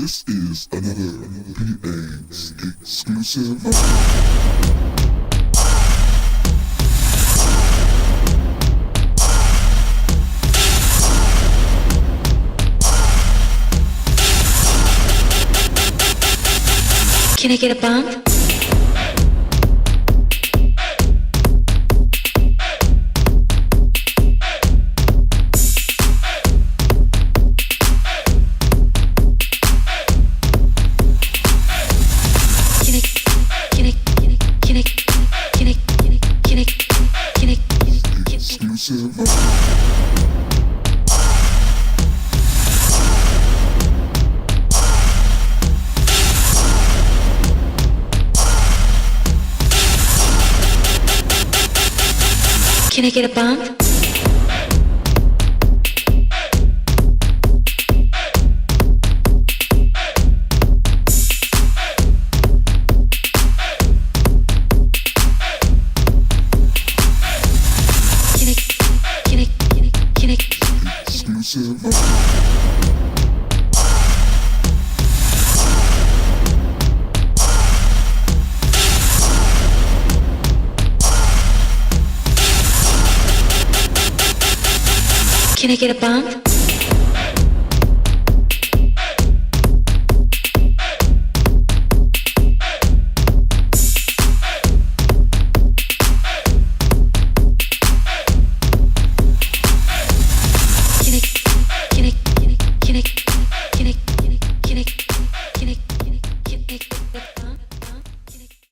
This is another PA's exclusive. Can I get a bump? Can I get a bump? Can I get a bump?